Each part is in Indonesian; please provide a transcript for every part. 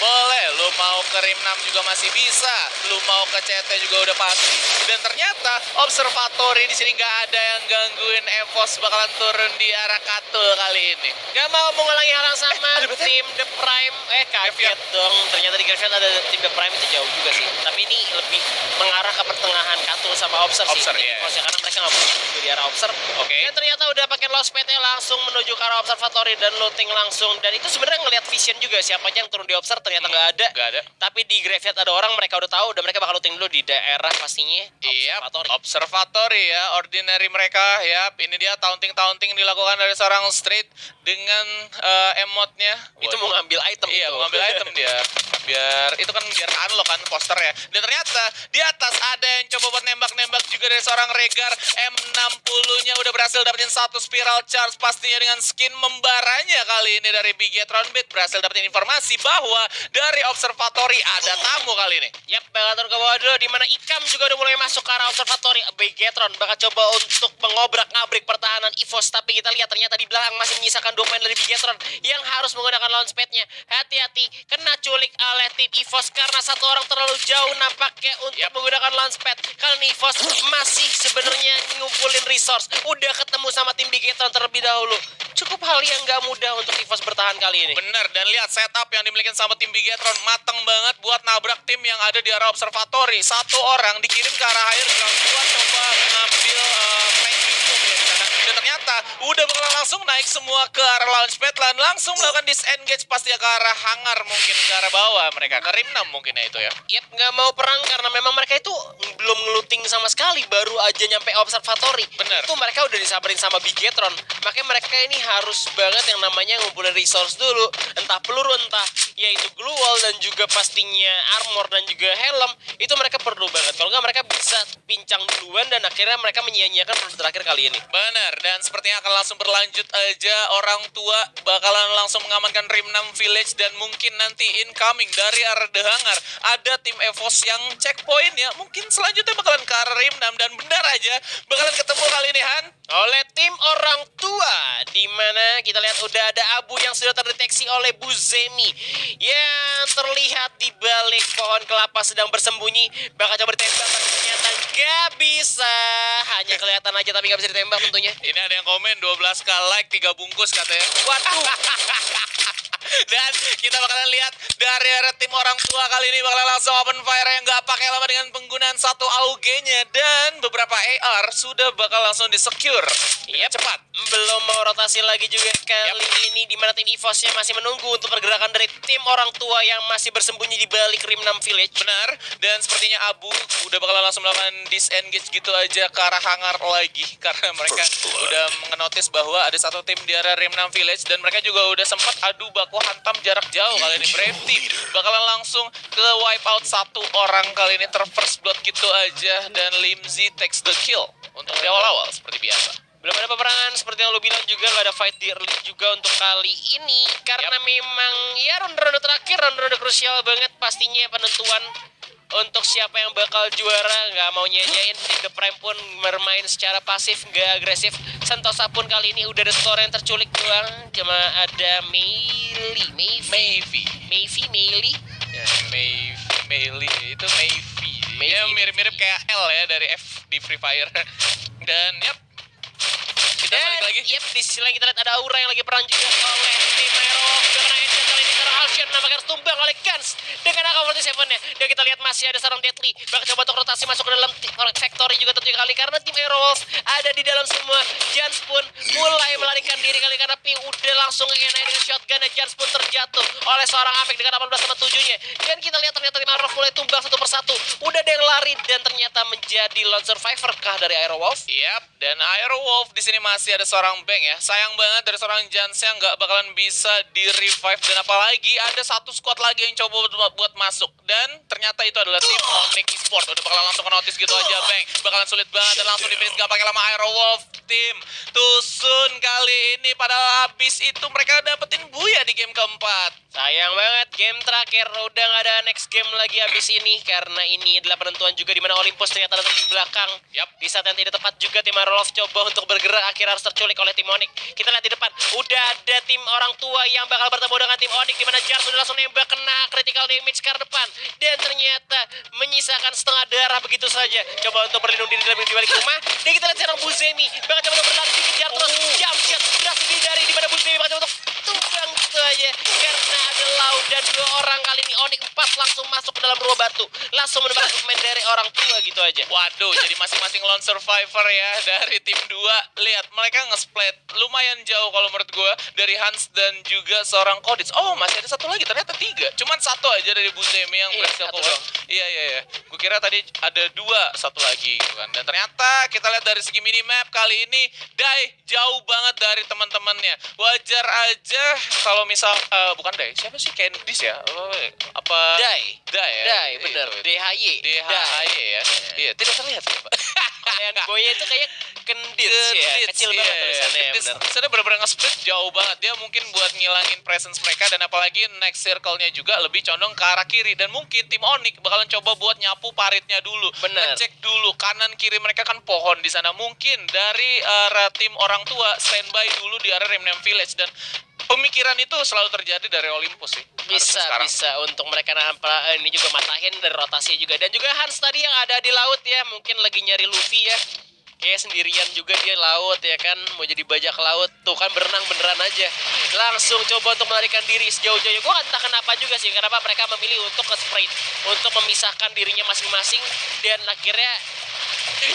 Boleh, lu mau ke Rim 6 juga masih bisa, lu mau ke CT juga udah pasti. Dan ternyata observatory di sini nggak ada yang gangguin EVOS bakalan turun di arah Katul kali ini. Gak mau mengulangi hal yang sama, ada BTR. tim The Prime, kaget dong. Ternyata di Graveyard ada tim The Prime itu jauh juga sih. Tapi ini lebih mengarah ke pertengahan Katul sama Obser sih. Obser, iya. Karena mereka nggak mau di arah Obser. Oke. Dan ternyata udah pakai lost pad langsung menuju ke arah observatory dan looting langsung. Dan itu sebenarnya ngelihat vision juga siapa aja yang turun di Obser ternyata nggak ada. Nggak ada. Tapi di Graveyard ada orang, mereka udah tahu dan mereka bakal looting dulu di daerah pastinya Iya, observatory. observatory ya, ordinary mereka ya. Ini dia taunting dilakukan dari seorang Street dengan emotnya. Itu mau ngambil item. Iya, itu. mau ngambil item dia. Biar itu kan biar unlock kan poster ya. Dan ternyata di atas ada yang coba buat nembak-nembak juga dari seorang Regar. M60-nya udah berhasil dapetin satu spiral charge pastinya dengan skin membaranya kali ini dari Bigetron Beat. Berhasil dapetin informasi bahwa dari observatory ada tamu kali ini. Yap, bakal turun ke bawah dulu di mana Ikam juga udah mulai masuk ke arah observatory. Bigetron bakal coba untuk mengobrak-ngabrik pertahanan EVOS, tapi kita lihat ternyata di belakang masih menyisakan 2 pemain dari Bigetron yang harus menggunakan launchpad-nya. Hati-hati, kena culik oleh tim EVOS karena satu orang terlalu jauh nampaknya untuk menggunakan launchpad. Kali ini EVOS masih sebenarnya ngumpulin resource. Udah ketemu sama tim Bigetron terlebih dahulu. Cukup hal yang gak mudah untuk EVOS bertahan kali ini. Bener, dan lihat setup yang dimiliki sama tim Bigetron mateng banget buat nabrak tim yang ada di arah observatory. Satu orang dikirim ke arah air ground buat coba ngambil flank pintu ya di sana. Dan ternyata udah bakalan langsung naik semua ke arah launchpad dan langsung melakukan disengage pasti ke arah hangar, mungkin ke arah bawah mereka, ke Rim 6 mungkin ya itu ya. Yap, nggak mau perang karena memang mereka itu belum ngeluting sama sekali, baru aja nyampe observatory. Bener. Itu mereka udah disabarin sama Bigetron. Makanya mereka ini harus banget yang namanya ngumpulin resource dulu. Entah peluru, entah yaitu glue wall dan juga pastinya armor dan juga helm. Itu mereka perlu banget. Kalau nggak mereka bisa pincang duluan dan akhirnya mereka menyia-nyiakan peluru terakhir kali ini. Bener, dan sepertinya akan langsung berlanjut aja. Orang tua bakalan langsung mengamankan Rim 6 Village dan mungkin nanti incoming dari arah The Hangar. Ada tim EVOS yang checkpoint ya. Mungkin selanjutnya bakalan ke arah Rim 6 dan benar aja bakalan ketemu kali ini Han. Oleh tim orang tua, di mana kita lihat udah ada abu yang sudah terdeteksi oleh Bu Zemi yang terlihat di balik pohon kelapa sedang bersembunyi. Bakal coba ditembak, tapi ternyata gak bisa. Hanya kelihatan aja tapi gak bisa ditembak tentunya. Ini ada yang komen 12k like 3 bungkus katanya. Waduh. Dan kita bakalan lihat dari arah tim orang tua kali ini bakalan langsung open fire yang gak pakai lama dengan penggunaan satu AUG-nya dan beberapa AR sudah bakal langsung di-secure. Yep. Cepat. Belum mau rotasi lagi juga kali ini di mana tim EVOS-nya masih menunggu untuk pergerakan dari tim orang tua yang masih bersembunyi di balik Rim 6 Village. Benar, dan sepertinya Abu udah bakalan langsung melakukan disengage gitu aja ke arah hangar lagi karena mereka udah mengenotis bahwa ada satu tim di arah Rim 6 Village dan mereka juga udah sempat adu baku hantam jarak jauh kali ini. Brave Team bakalan langsung ke wipe out satu orang kali ini, first blood gitu aja, dan Limzy takes the kill untuk di awal-awal seperti biasa. Belum ada peperangan seperti yang lo bilang juga, gak ada fight di early juga untuk kali ini karena memang ya ronde-ronde terakhir, ronde-ronde krusial banget pastinya penentuan untuk siapa yang bakal juara. Gak mau nyanyain, tim The Prime pun bermain secara pasif, gak agresif. Sentosa pun kali ini udah ada store yang terculik doang, cuma ada Mayfi. Ya, Meili itu Mayfi. Ya mirip-mirip kayak L ya dari F di Free Fire. Dan kita balik lagi. Yep, di sisi lain kita lihat ada Aura yang lagi perang juga oleh tim Aero. Udah kena headshot kali ini karena Alshion nampaknya harus tumbang oleh Gans dengan AK-47-nya. Dan kita lihat masih ada seorang Deadly bakal coba untuk rotasi masuk ke dalam factory juga tentunya kali karena tim Aerowolf ada di dalam semua. Jans pun mulai melarikan diri kali karena Pi udah langsung nge-NI dengan shotgun dan Jans pun terjatuh oleh seorang Amek dengan 18 sama 7-nya. Dan kita lihat ternyata tim Aerowolf mulai tumbang satu persatu. Udah ada yang lari dan ternyata menjadi lone survivor kah dari Aerowolf? Yap, dan Aerowolf di sini masih ada seorang Bang ya. Sayang banget dari seorang Jans yang nggak bakalan bisa di revive, dan apalagi ada satu squad lagi yang coba buat masuk. Dan ternyata itu adalah tim Onyx Esport. Udah bakalan langsung ke notice gitu aja Bang. Bakalan sulit banget dan langsung di finish gak pakai lama Aerowolf. Tim Tusun kali ini pada habis itu mereka dapetin buya di game keempat. Sayang banget, game terakhir udah gak ada next game lagi abis ini karena ini adalah penentuan juga di mana Olympus ternyata datang di belakang. Yap. Di saat yang tidak tepat juga tim Aerolov coba untuk bergerak, akhirnya harus terculik oleh tim Onyx. Kita lihat di depan, udah ada tim orang tua yang bakal bertemu dengan tim Onyx di mana Jar udah langsung nembak kena critical damage ke arah depan. Dan ternyata menyisakan setengah darah begitu saja. Coba untuk berlindung diri di balik rumah. Dan kita lihat sekarang Buzemi. Bahkan coba untuk berlari dikejar terus. Jump shot berhasil dihindari di mana Buzemi. Bahkan coba untuk tumbang gitu aja. Karena ada Lau dan 2 orang kali ini. Onyx 4 langsung masuk ke dalam rumah batu. Langsung menembak pemain dari orang tua gitu aja. Waduh, jadi masing-masing lone survivor ya dari tim 2. Lihat, mereka nge-split lumayan jauh kalau menurut gue dari Hans dan juga seorang Kodits. Oh, masih ada satu lagi, ternyata 3. Cuman satu aja dari Buzemi yang berhasil satu cover. dong. Iya. Gue kira tadi ada 2, satu lagi gitu kan. Dan ternyata kita lihat dari segi minimap kali ini Dai jauh banget dari teman-temannya. Wajar aja kalau misal bukan Dai, siapa sih? Candice ya? Apa? Dai Ya? Dai, bener. Itu. DHY. DHY ya. Iya, tidak terlihat sih, Pak. Kalian Goya itu kayak kendits ya. Kecil banget tulisannya ya, bener. Saya bener-bener nge-split jauh banget. Dia mungkin buat ngilangin presence mereka dan apalagi next circle-nya juga lebih condong ke arah kiri. Dan mungkin tim Onyx bakalan coba buat nyapu paritnya dulu. Bener. Ngecek dulu kanan kiri mereka kan pohon di sana. Mungkin dari arah tim orang tua standby dulu di area Remnant Village dan pemikiran itu selalu terjadi dari Olympus sih. Bisa untuk mereka ini juga matahin dari rotasi juga. Dan juga Hans tadi yang ada di laut ya, mungkin lagi nyari Luffy ya. Kayak sendirian juga dia laut ya kan, mau jadi bajak laut. Tuh kan berenang beneran aja. Langsung coba untuk melarikan diri sejauh-jauhnya. Gue entah kenapa juga sih, kenapa mereka memilih untuk ke-sprint, untuk memisahkan dirinya masing-masing. Dan akhirnya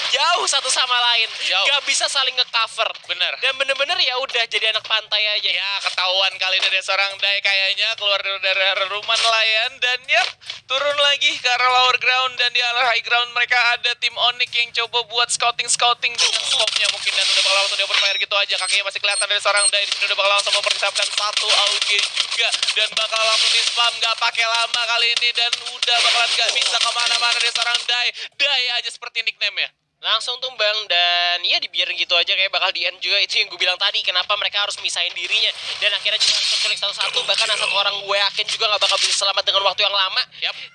jauh satu sama lain, Jauh. gak bisa saling nge-cover. Bener. Dan bener-bener ya udah jadi anak pantai aja. Ya, ketahuan kali ini ada seorang Dai kayaknya keluar dari rumah nelayan dan ya turun lagi ke arah lower ground dan di arah high ground mereka ada tim Onyx yang coba buat scouting dengan scope-nya mungkin dan udah bakal langsung dioper fire gitu aja. Kakinya masih kelihatan dari seorang Dai, di sini udah bakal langsung mempersiapkan satu AUG juga dan bakal langsung di spam gak pakai lama kali ini dan udah bakalan gak bisa kemana-mana dari seorang Dai. Dai aja seperti nickname-nya. Langsung tumbang dan ya dibiarin gitu aja kayak bakal di end juga. Itu yang gue bilang tadi, kenapa mereka harus misahin dirinya dan akhirnya juga harus terculik satu-satu. Bahkan ada satu orang gue yakin juga gak bakal bisa selamat dengan waktu yang lama.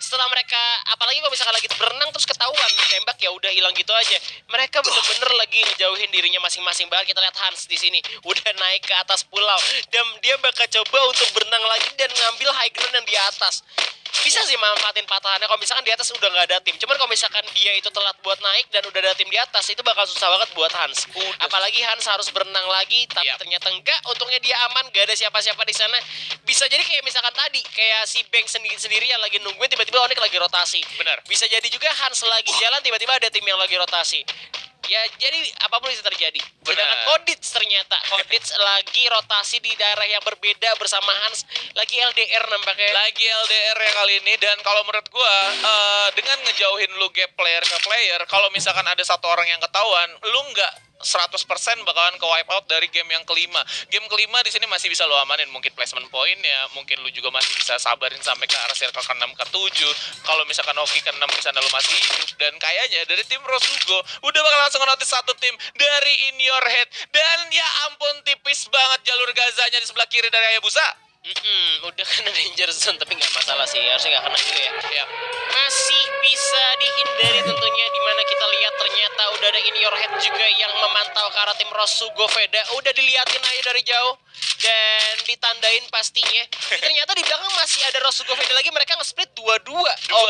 Setelah mereka, apalagi kalau misalkan lagi berenang terus ketahuan tembak, ya udah hilang gitu aja. Mereka bener-bener lagi ngejauhin dirinya masing-masing. Bahkan kita lihat Hans di sini udah naik ke atas pulau dan dia bakal coba untuk berenang lagi dan ngambil high ground yang di atas. Bisa sih manfaatin patahannya kalau misalkan di atas udah nggak ada tim. Cuman kalau misalkan dia itu telat buat naik dan udah ada tim di atas, itu bakal susah banget buat Hans. Apalagi Hans harus berenang lagi, tapi ternyata enggak. Untungnya dia aman, gak ada siapa-siapa di sana. Bisa jadi kayak misalkan tadi, kayak si Bank sendiri yang lagi nungguin, tiba-tiba Onyx lagi rotasi. Benar. Bisa jadi juga Hans lagi jalan, tiba-tiba ada tim yang lagi rotasi. Ya, jadi apapun bisa terjadi. Sedangkan Kodits ternyata. Kodits lagi rotasi di daerah yang berbeda bersama Hans. Lagi LDR nampaknya. Lagi LDR ya kali ini. Dan kalau menurut gua, dengan ngejauhin lu gap player ke player, kalau misalkan ada satu orang yang ketahuan, lu nggak 100% bakalan ke wipe out dari game yang kelima. Game kelima di sini masih bisa lo amanin, mungkin placement point ya, mungkin lu juga masih bisa sabarin sampai ke arah circle ke-6 ke-7. Kalau misalkan Oki ke-6 di sana lu masih hidup dan kayaknya dari tim Rosugo udah bakal langsung notice satu tim dari In Your Head dan ya ampun tipis banget jalur Gazanya di sebelah kiri dari Hayabusa. Udah kena danger zone tapi nggak masalah sih, harusnya nggak kena juga ya. Ya. Masih bisa dihindari tentunya, dimana kita lihat ternyata udah ada In Your Head juga yang memantau ke arah tim Rosugo Veda. Udah diliatin aja dari jauh dan ditandain pastinya. Ternyata di belakang masih ada Rosugo Veda lagi, mereka nge-split 2-2. Oh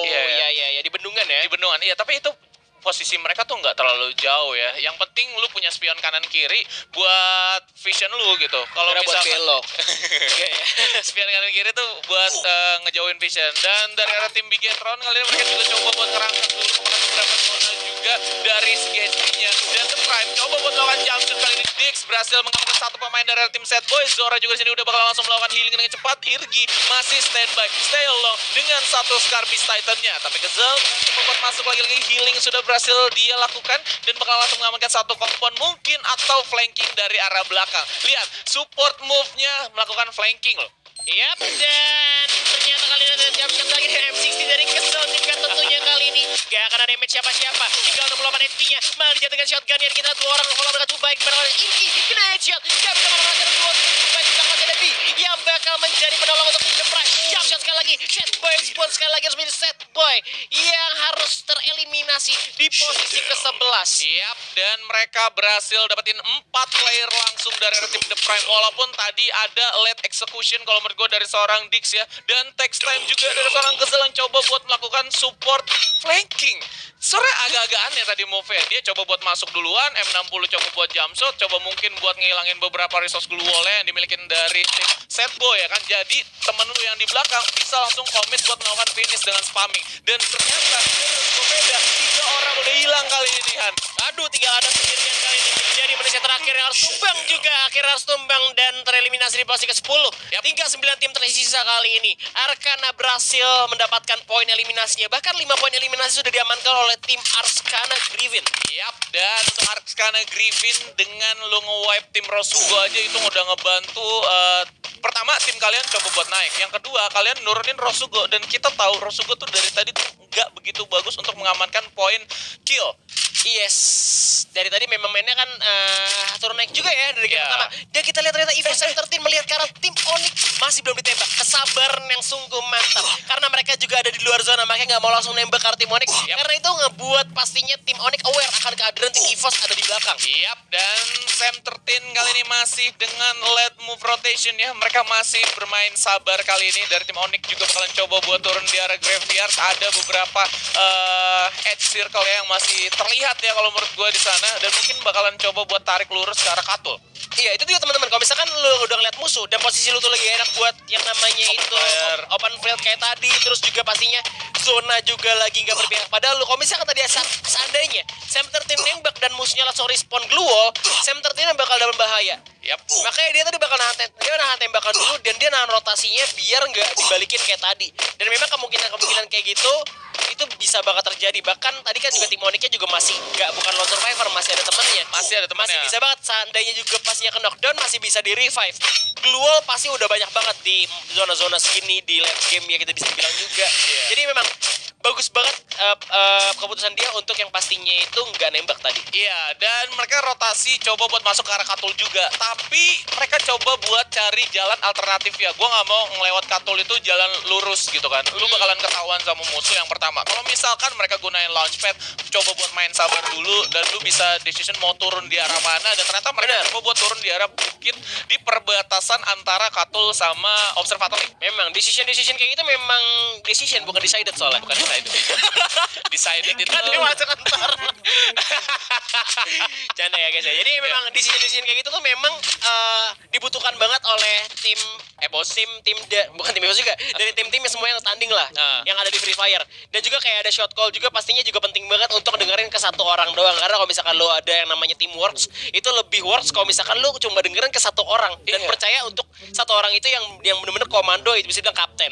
iya, di bendungan ya. Di bendungan, iya, tapi itu posisi mereka tuh nggak terlalu jauh ya. Yang penting lu punya spion kanan kiri buat vision lu gitu. Kalau buat misalkan belok. spion kanan kiri tuh buat ngejauhin vision. Dan dari arah tim Bigetron kali ini mereka juga coba buat ngerangkak dulu kemana beberapa zona juga dari segi HP-nya. Dan The Prime coba buat melakukan jump shot kali ini. Dix berhasil mengamankan satu pemain dari tim Sad Boys. Zora juga sini udah bakal langsung melakukan healing dengan cepat. Irgi masih standby, stay along dengan satu Scar Beast Titan-nya. Tapi Kezel coba buat masuk lagi-lagi, healing sudah berhasil dia lakukan dan bakal langsung mengamankan satu kompon mungkin atau flanking dari arah belakang. Lihat, support move-nya melakukan flanking loh. Yap, dan ternyata kali ini ada jam-jam lagi dari M60 dari Kezel juga tentunya kali ini. Gak akan ada damage siapa-siapa. Tinggal 68 HP-nya. Malah dijatuhkan shotgun yang kita 2 orang. Kalau mereka tuh baik. Irgi kena headshot. Gak bisa marah-marah dari 2. Baik juga masih ada B yang bakal menjadi penolong untuk The Prime. Jump shot sekali lagi. Set Boy spawn sekali lagi harus menjadi Set Boy yang harus tereliminasi di posisi ke-11. Yap, dan mereka berhasil dapetin 4 player langsung dari tim The Prime. Walaupun tadi ada late execution kalau menurut gue dari seorang Dix ya. Dan text time juga dari seorang Kezel yang coba buat melakukan support flanking. Sebenarnya agak-agak aneh tadi move-nya. Dia coba buat masuk duluan, M60 coba buat jump shot, coba mungkin buat ngilangin beberapa resource glue wall-nya yang dimiliki dari tim Set Boy ya kan. Jadi temen lu yang di belakang bisa langsung commit buat melakukan finish dengan spamming. Dan ternyata beda, 3 orang udah hilang kali ini Han. Aduh, tinggal ada sendirian kali ini menjadi manusia terakhir yang harus tumbang juga. Akhirnya harus tumbang dan tereliminasi di posisi ke-10. Tinggal 9 tim tersisa kali ini. Arcana berhasil mendapatkan poin eliminasinya. Bahkan 5 poin eliminasi sudah diamankan oleh tim Arcana Griffin. Yap, dan untuk Arcana Griffin dengan lo nge-wipe tim Rosugo aja itu udah ngebantu. Pertama, tim kalian coba buat naik. Yang kedua, kalian nurunin Rosugo. Dan kita tahu Rosugo tuh dari tadi tuh nggak begitu bagus untuk mengamankan poin kill. Yes, dari tadi memang mainnya kan turun naik juga ya dari game pertama. Dan kita lihat ternyata Evo 13 melihat ke arah tim Onyx masih belum ditembak. Kesabaran yang sungguh mantap. Karena mereka juga ada di luar zona, makanya nggak mau langsung nembak ke arah tim Onyx. Karena itu ngebuat pastinya tim Onyx aware akan kehadiran tim EVOS ada di belakang. Yap, dan Sam 13 kali ini masih dengan late move rotation ya. Mereka masih bermain sabar kali ini. Dari tim Onyx juga bakalan coba buat turun di arah Graveyard. Ada beberapa edge circle yang masih terlihat ya kalau menurut gue di sana, dan mungkin bakalan coba buat tarik lurus ke arah Katul. Iya, itu juga teman-teman. Kalau misalkan lu udah ngeliat musuh dan posisi lu tuh lagi enak buat yang namanya itu open field kayak tadi, terus juga pastinya zona juga lagi nggak berpihak pada lu. Kalau misalkan tadi seandainya Sam 13 nembak dan musuhnya langsung respawn glue wall, Sam 13 bakal dalam bahaya. Yap. Makanya dia tadi bakal nahan tembakan dulu dan dia nahan rotasinya biar nggak dibalikin kayak tadi. Dan memang kemungkinan kayak gitu itu bisa bakal terjadi. Bahkan tadi kan juga tim Onyx-nya juga masih bukan lone survivor, masih ada temennya. Masih bisa banget seandainya juga pasnya ke knockdown masih bisa di revive. Glue wall pasti udah banyak banget di zona-zona segini di late game ya kita bisa bilang juga. Jadi memang bagus banget keputusan dia untuk yang pastinya itu nggak nembak tadi. Iya, dan mereka rotasi coba buat masuk ke arah Katul juga. Tapi mereka coba buat cari jalan alternatif ya. Gua nggak mau ngelewat Katul itu jalan lurus gitu kan. Lu bakalan ketahuan sama musuh yang pertama. Kalau misalkan mereka gunain launchpad, coba buat main sabar dulu, dan lu bisa decision mau turun di arah mana. Dan ternyata mereka coba buat turun di arah bukit di perbatasan antara Katul sama Observatory. Memang decision kayak gitu memang decision bukan decided soalnya. Bukan decided. Decided itu. Kan dia masuk antar. Canda ya guys ya. Jadi memang decision kayak gitu tuh memang dibutuhkan banget oleh tim Evos, bukan tim Evos juga, dari tim-tim semua yang tanding lah, yang ada di Free Fire. Dan juga kayak ada shot call juga pastinya juga penting banget untuk dengerin ke satu orang doang. Karena kalau misalkan lo ada yang namanya teamworks, itu lebih works kalau misalkan lo cuma dengerin ke satu orang. Dan percaya untuk satu orang itu yang benar-benar komando, itu bisa bilang kapten.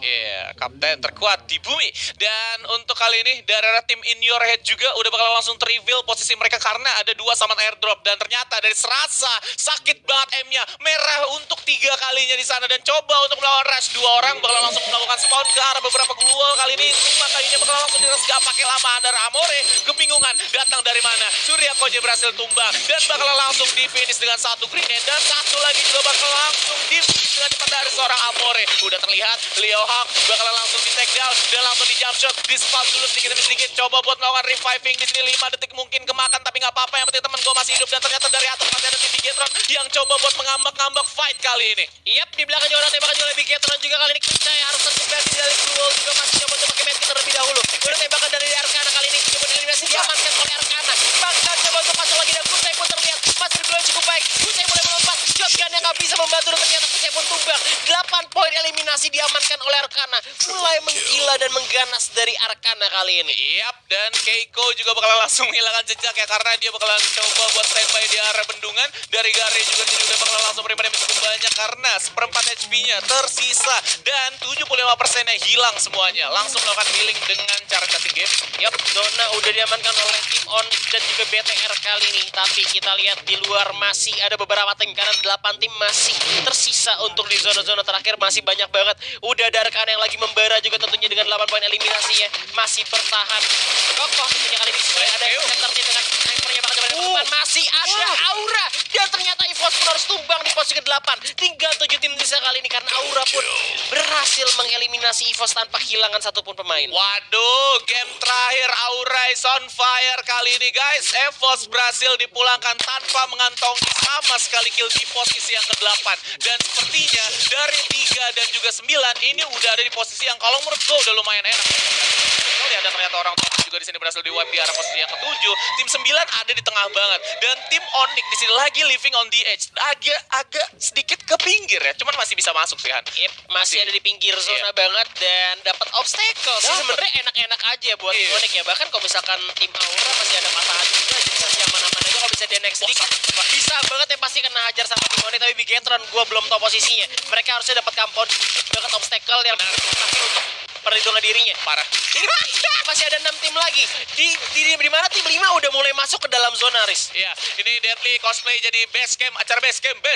Iya, kapten terkuat di bumi. Dan untuk kali ini dari tim In Your Head juga udah bakal langsung reveal posisi mereka karena ada 2 summon airdrop. Dan ternyata dari serasa sakit banget M-nya, merah untuk 3 kalinya di sana. Dan coba untuk melawan rush 2 orang bakal langsung melakukan spawn ke arah beberapa glual. Kali ini Zuma kalinya bakal langsung diras gak pakai lama. Under Amore kebingungan datang dari mana. Surya Koje berhasil tumbang dan bakal langsung di finish dengan 1 grenade. Dan satu lagi juga bakal langsung di finish dengan cepat dari seorang Amore. Udah terlihat Leo Hawk bakal langsung di take down dan langsung di jump shot, di spam dulu sedikit demi sedikit, coba buat melakukan reviving di sini 5 detik mungkin kemakan tapi nggak apa-apa, yang penting temen gue masih hidup. Dan ternyata dari atas masih ada tim Bigetron yang coba buat mengambak-ngambak fight kali ini. Yap, di belakang juga ada tembakan juga oleh Bigetron juga kali ini. Kita harus terkembali dari Blue juga masih coba untuk pakai medkit terlebih dahulu. Udah tembakan dari Arcana kali ini coba eliminasi diamankan oleh Arcana. Bakal coba untuk masuk lagi dan Kucai pun terlihat masih bergerak cukup baik. Kucai mulai melompat, shotgun yang nggak bisa membantu dan ternyata Kucai pun tumbang. 8 poin eliminasi diamankan oleh Arcana. Mulai menggila dan mengganas dari Arcana kali ini. Yap, dan Keiko juga bakalan langsung menghilangkan jejak ya, karena dia bakalan coba buat standby di arah bendungan. Dari Gare juga dia udah bakalan langsung beri damage cukup banyak karena seperempat HP-nya tersisa dan 75%-nya hilang semuanya. Langsung melakukan healing dengan cara cutting game. Yap, zona udah diamankan oleh tim Onyx dan juga BTR kali ini. Tapi kita lihat di luar masih ada beberapa tim karena 8 tim masih tersisa untuk di zona-zona terakhir, masih banyak banget. Udah ada Arcana yang lagi membara juga tentunya dengan 8 poin eliminasinya. Masih bertahan kokoh tentunya kali ini. Sebenarnya ada yang tertib dengan snipernya bakal coba depan. Masih ada Aura Dan ternyata EVOS pun harus tumbang di posisi ke-8. Tinggal 7 tim sisa kali ini karena Aura pun berhasil mengeliminasi EVOS tanpa kehilangan satupun pemain. Waduh, game terakhir Aura is on fire kali ini guys. EVOS berhasil dipulangkan tanpa mengantongi sama sekali kill di posisi yang ke-8. Dan sepertinya dari 3 dan juga 9 ini udah ada di posisi yang kalau menurut gue udah lumayan enak. Lihat ada ternyata orang top juga di sini berhasil di wipe di arah posisi yang ke-7. Tim 9 ada di tengah banget dan tim Onyx di sini lagi living on the edge. Agak sedikit ke pinggir ya, cuman masih bisa masuk sih Han. Yep, masih ada di pinggir zona banget dan dapat obstacle sih sebenarnya enak-enak aja buat Onyx ya. Bahkan kalau misalkan tim Aura masih ada patahan juga, jadi masih aman-aman aja kalau bisa dia next dikit. Bisa banget yang pasti kena hajar sama tim Onyx, tapi Bigetron gue belum tahu posisinya. Mereka harusnya dapat compound banget obstacle yang dipakai untuk perlindungan dirinya. Parah. Ini masih ada 6 tim lagi. Di mana tim 5 udah mulai masuk ke dalam zona, Riz. Iya, ini Deadly cosplay jadi base camp, acara base camp ya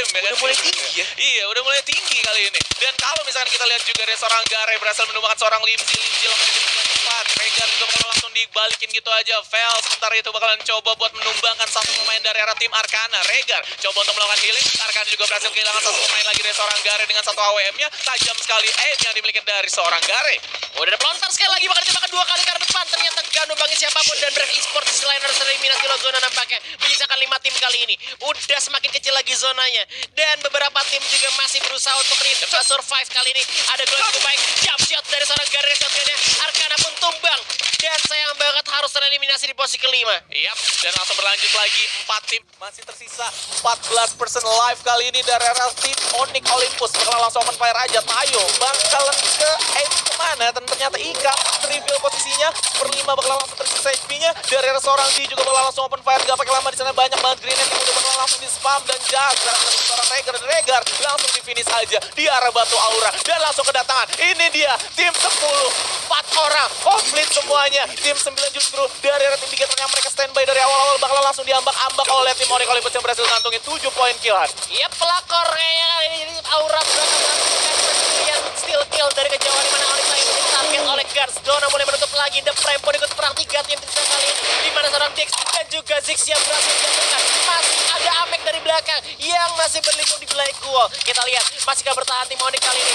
kan? Udah mulai tinggi ya? Iya, udah mulai tinggi kali ini. Dan kalau misalkan kita lihat juga dari seorang Gare berhasil menumbangkan seorang Limsi lokasi dengan cepat. Regar juga bakal langsung dibalikin gitu aja. Vel sementara itu bakalan coba buat menumbangkan satu pemain dari arah tim Arcana. Regar coba untuk melakukan healing. Arcana juga berhasil kehilangan satu pemain lagi dari seorang Gare dengan satu AWM-nya. Tajam sekali aim yang dimiliki dari seorang Gare. Udah ada pelontar sekali lagi, bakal ditembakkan 2 kali ke arah depan. Ternyata gak numbangin siapapun dan Brave Esports di selain harus eliminasi lot zona nampaknya. Menyisakan 5 tim kali ini. Udah semakin kecil lagi zonanya. Dan beberapa tim juga masih berusaha untuk survive kali ini. Ada gol cukup baik. Jump shot dari seorang Gare shotgunnya. Arcana pun tumbang. Dan sayang banget harus tereliminasi di posisi ke-5. Yap, dan langsung berlanjut lagi 4 tim. Masih tersisa 14% live kali ini dari arah tim Onyx Olympus. Bakal langsung open fire aja. Tayo bakalan ke aim kemana? Dan ternyata Ika reveal posisinya. Per-5 bakal langsung tersisa HP-nya. Dari arah seorang D juga bakal langsung open fire. Gak pakai lama di sana, banyak banget grenade yang udah bakal langsung di spam dan jag. Sekarang ada seorang Regar dan Regar langsung di finish aja di arah batu Aura. Dan langsung kedatangan. Ini dia tim 10. 4 orang komplit semuanya. Tim 9 justru dari arah tim Bigetron yang mereka standby dari awal-awal bakal langsung diambak-ambak oleh tim Onyx Olympus yang berhasil ngantongin 7 poin killan. Iya, pelakor kayaknya kali ini Aura berhasil melakukan pencurian steal kill dari kejauhan di mana Onyx lagi target oleh guards. Zona mulai menutup lagi. The Prime pun ikut perang 3 tim sisa kali ini. Di mana seorang Dix dan juga Ziggs yang berhasil dijatuhkan. Masih ada Amek dari belakang yang masih berlindung di Black Wall. Kita lihat masihkah bertahan tim Onyx kali ini.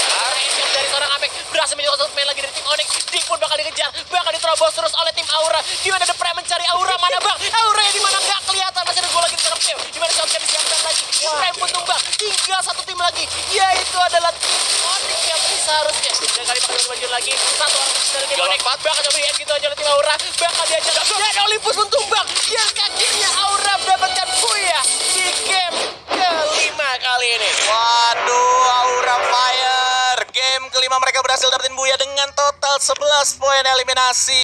Bahkan dari seorang Amek berhasil menyusul satu pemain lagi dari tim Onyx. Dik pun bakal dikejar, bakal diterobos terus oleh tim Aura. Di mana The Prime mencari Aura, mana bang? Aura yang di mana nggak kelihatan. Masih ada gol lagi di sana Phil. Di mana shotgun disiapkan lagi. The Prime pun tumbang. Tinggal satu tim lagi, yaitu adalah tim Onyx yang bisa harusnya. Dan kali bakal maju lagi. Satu orang dari tim Onyx. Bakal coba di gitu aja oleh tim Aura. Bakal diajar. Dan Olympus pun tumbang. Yang kakinya Aura mendapatkan Buya di game ke-5 kali ini. Waduh, Aura fire. Game kelima mereka berhasil dapetin Buya dengan total 11 poin eliminasi.